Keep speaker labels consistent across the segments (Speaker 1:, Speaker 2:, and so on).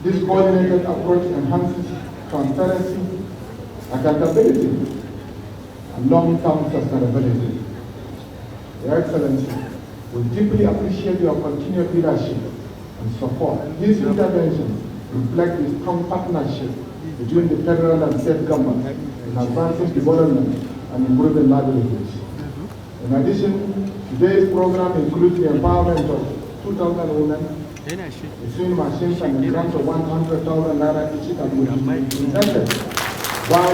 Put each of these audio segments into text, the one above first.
Speaker 1: This coordinated approach enhances transparency, accountability, and long-term sustainability. Your Excellency, we deeply appreciate your continued leadership and support. These interventions reflect the strong partnership between the federal and state government in advancing development and improving livelihoods. In addition, today's program includes the empowerment of 2,000 women, between machines and a grant of 100,000 naira each that will be presented by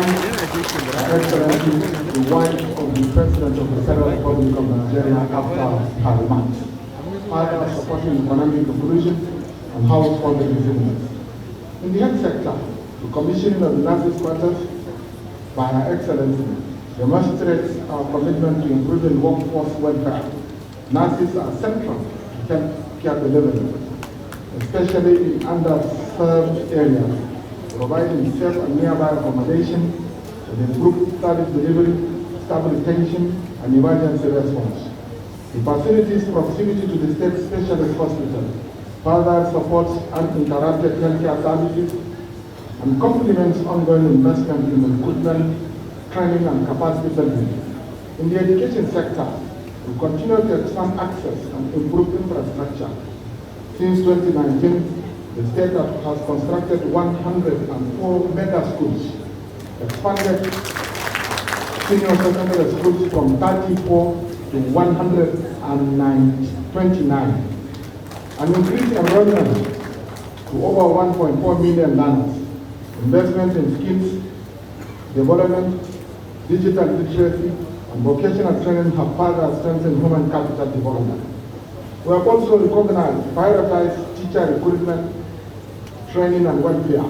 Speaker 1: Her Excellency, the wife of the President of the Federal Republic of Nigeria after her month. Further supporting economic inclusion and household resilience. In the health sector, the commissioning of the nurses' quarters by Her Excellency demonstrates our commitment to improving workforce welfare. Nurses are central to health care delivery, especially in underserved areas, providing safe and nearby accommodation with improved service delivery, staff retention, and emergency response. The facility's proximity to the state specialist hospital further supports uninterrupted healthcare services and complements ongoing investment in recruitment, training, and capacity building. In the education sector, we continue to expand access and improve infrastructure. Since 2019, the state has constructed 104 mega schools, expanded senior secondary schools from 34 to 129, and increased enrollment to over 1.4 million learners. Investment in skills development, digital literacy, and vocational training have further strengthened human capital development. We have also recognized, prioritized teacher recruitment, training, and welfare.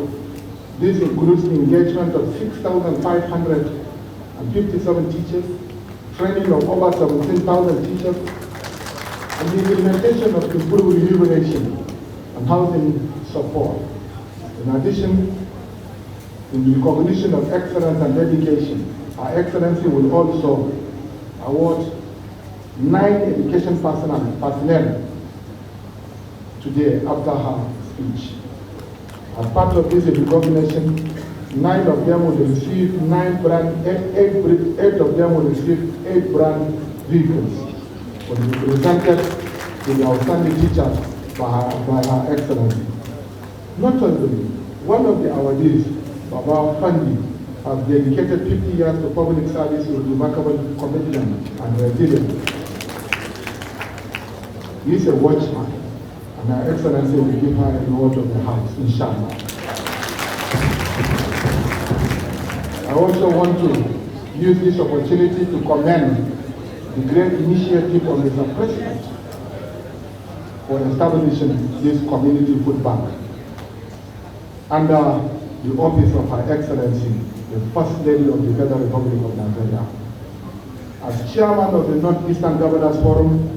Speaker 1: This includes the engagement of 6,557 teachers, training of over 17,000 teachers, and the implementation of improved remuneration and housing support. In addition, in the recognition of excellence and dedication, Her Excellency will also award 9 education personnel today after her speech. As part of this recognition, 9 of them will receive 8 of them will receive 8 brand vehicles, will be presented to the outstanding teachers by Her Excellency. Notably, one of the awardees, Baba Fandi, has dedicated 50 years to public service with remarkable commitment and resilience. He is a watchman, and Her Excellency will give her a reward of the house, inshallah. I also want to use this opportunity to commend the great initiative of Mr. President for establishing this community food bank under the office of Her Excellency, the First Lady of the Federal Republic of Nigeria. As chairman of the Northeastern Governors Forum,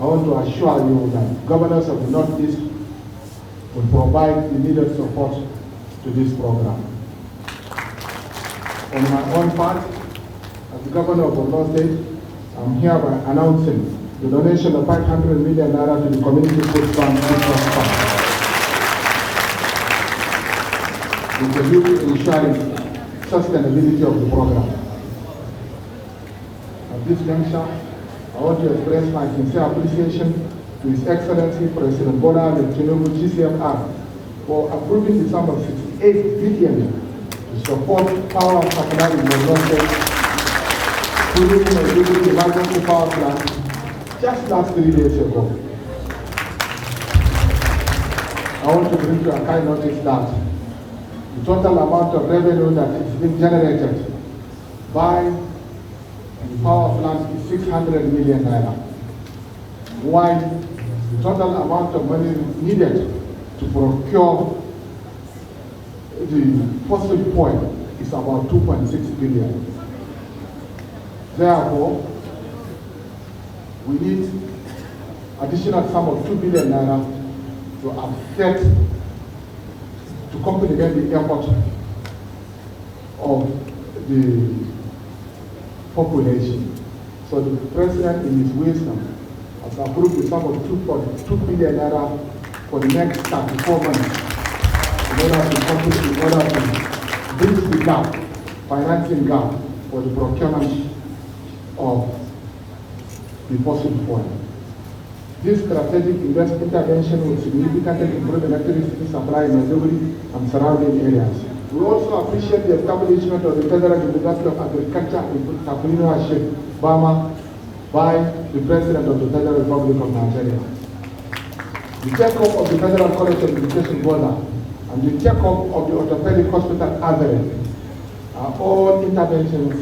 Speaker 1: I want to assure you that governors of the Northeast will provide the needed support to this program. On my own part, as the Governor of Borno State, I'm hereby announcing the donation of 500 million naira to the Community Food Fund Fund, with the view to ensuring sustainability of the program. At this juncture, I want to express my sincere appreciation to His Excellency President Bola Tinubu GCFR for approving the sum of 68 billion to support power supply in Borno State, including a emergency power plant just last 3 days ago. I want to bring to a kind notice that the total amount of revenue that is being generated by the power plant is 600 million naira, while the total amount of money needed to procure the fossil fuel is about 2.6 billion. Therefore, we need additional sum of 2 billion naira to affect, to complement the effort of the population. So the President, in his wisdom, has approved the sum of 2 billion naira for the next 34 months in order to bridge the gap, financing gap for the procurement of the fossil fuel. This strategic intervention will significantly improve electricity supply in Maiduguri and surrounding areas. We also appreciate the establishment of the Federal University of Agriculture and Entrepreneurship, BAMA, by the President of the Federal Republic of Nigeria. The take-up of the Federal College of Education, Bola, and the take-up of the Orthopedic Hospital, Azare, are all interventions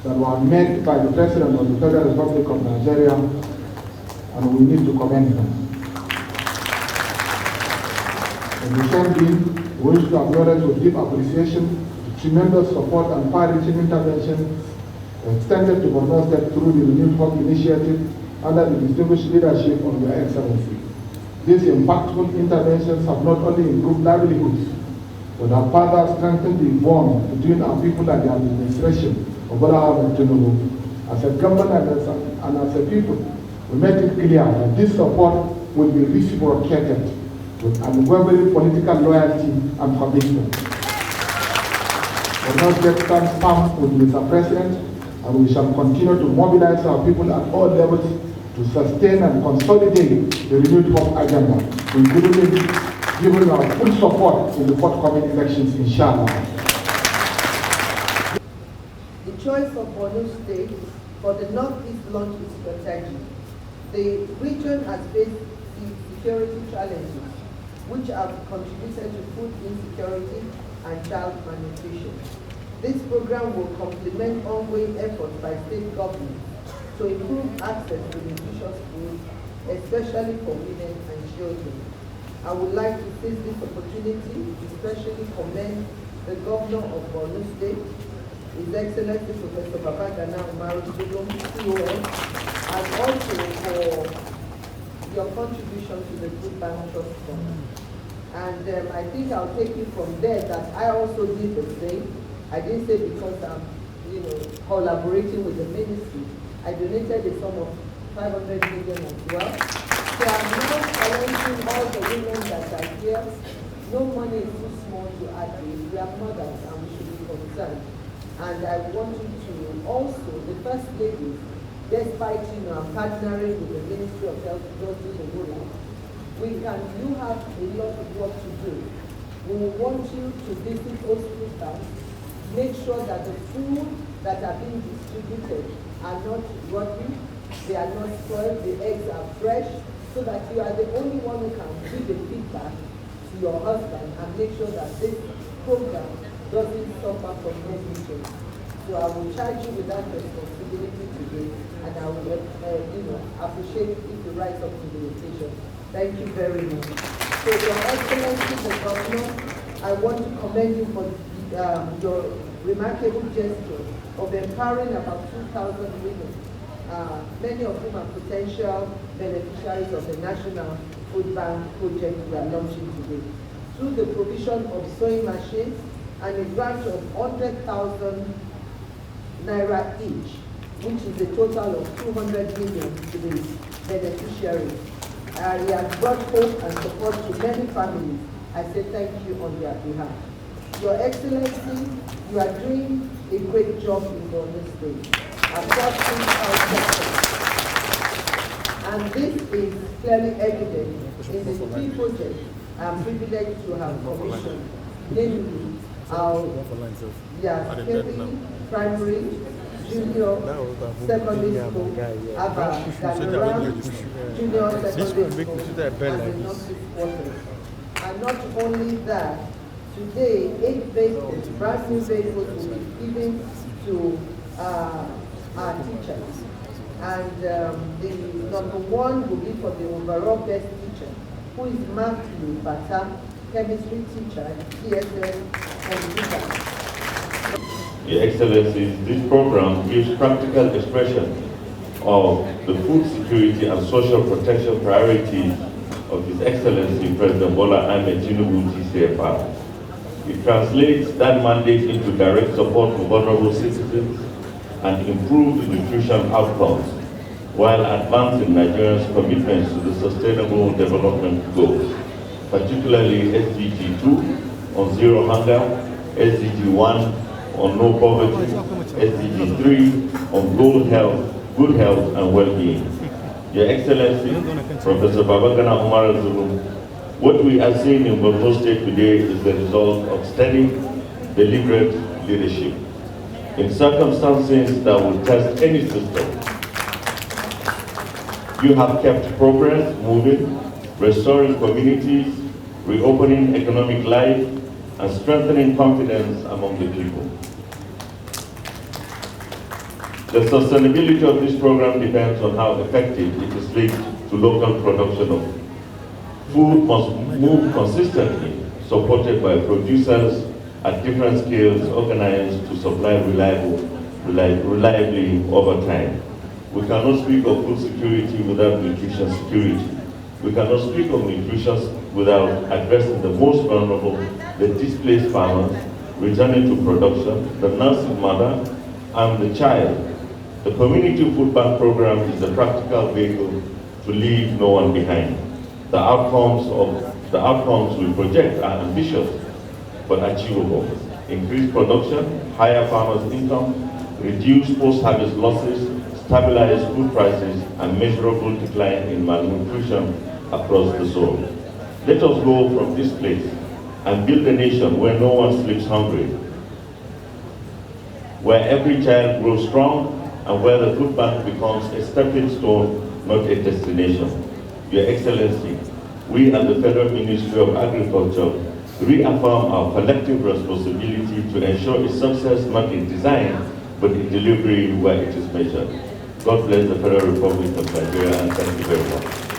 Speaker 1: that were made by the President of the Federal Republic of Nigeria, and we need to commend them. In the same vein, we wish to acknowledge with deep appreciation the tremendous support and far-reaching intervention extended to Borno State through the Renewed Hope Initiative under the distinguished leadership of Your Excellency. These impactful interventions have not only improved livelihoods, but have further strengthened the bond between our people and the administration of Bola Tinubu. As a government and as a people, we make it clear that this support will be reciprocated with unwavering political loyalty and commitment. Borno State stands firm with Mr. President, and we shall continue to mobilize our people at all levels to sustain and consolidate the renewed hope agenda, including giving our full support in the forthcoming elections, inshallah.
Speaker 2: The choice of Borno State for the Northeast launch is strategic. The region has faced security challenges, which have contributed to food insecurity and child malnutrition. This program will complement ongoing efforts by state governments to improve access to nutritious food, especially for women and children. I would like to seize this opportunity to especially commend the Governor of Borno State, His Excellency Professor Babagana Zulum, CON, and also for your contribution to the Food Bank Trust Fund. And I think I'll take it from there that I also did the same. I didn't say because I'm, collaborating with the ministry. I donated a sum of 500 million as well. So I'm not challenging all the women that are here. No money is too small to add to it. We are mothers and we should be concerned. And I want you to also, the First Lady, despite I'm partnering with the Ministry of Health, you have a lot of work to do. We want you to visit hospitals, make sure that the food that are being distributed are not rotten, they are not spoiled, the eggs are fresh, so that you are the only one who can give the feedback to your husband and make sure that this program doesn't suffer from negligence. So I will charge you with that responsibility today, and I will appreciate if you rise up to the occasion. Thank you very much. So Your Excellency the Governor, I want to commend you for your remarkable gesture of empowering about 2,000 women, many of whom are potential beneficiaries of the National Food Bank project we are launching today, through the provision of sewing machines and a grant of 100,000 Naira each, which is a total of 200 million to the beneficiaries. He has brought hope and support to many families. I say thank you on their behalf. Your Excellency, you are doing a great job in Borno State across our sectors. And this is clearly evident in the three projects I am privileged to have commissioned, namely our primary, junior, secondary school, Babagana junior secondary school, and the nursery quarters. And not only that, today 8 vehicles, brand new vehicles, will be given to our teachers. And the number 1 will be for the overall best teacher, who is Matthew Bata, chemistry teacher, TSS, computer.
Speaker 3: Your Excellencies, this program gives practical expression of the food security and social protection priorities of His Excellency President Bola Ahmed Tinubu TCFR. It translates that mandate into direct support for vulnerable citizens and improved nutrition outcomes while advancing Nigeria's commitments to the Sustainable Development Goals, particularly SDG 2 on zero hunger, SDG 1 on no poverty, SDG 3 on good health and well-being. Your Excellency, Professor Babagana Zulum, what we are seeing in Borno State today is the result of steady, deliberate leadership in circumstances that will test any system. You have kept progress moving, restoring communities, reopening economic life, and strengthening confidence among the people. The sustainability of this program depends on how effective it is linked to local production of food. Food must move consistently, supported by producers at different scales, organized to supply reliably over time. We cannot speak of food security without nutrition security. We cannot speak of nutrition without addressing the most vulnerable, the displaced farmers, returning to production, the nursing mother, and the child. The Community Food Bank Program is a practical vehicle to leave no one behind. The outcomes we project are ambitious but achievable. Increased production, higher farmers' income, reduced post-harvest losses, stabilized food prices, and measurable decline in malnutrition across the zone. Let us go from this place and build a nation where no one sleeps hungry, where every child grows strong, and where the food bank becomes a stepping stone, not a destination. Your Excellency, we at the Federal Ministry of Agriculture reaffirm our collective responsibility to ensure its success not in design, but in delivery where it is measured. God bless the Federal Republic of Nigeria, and thank you very much.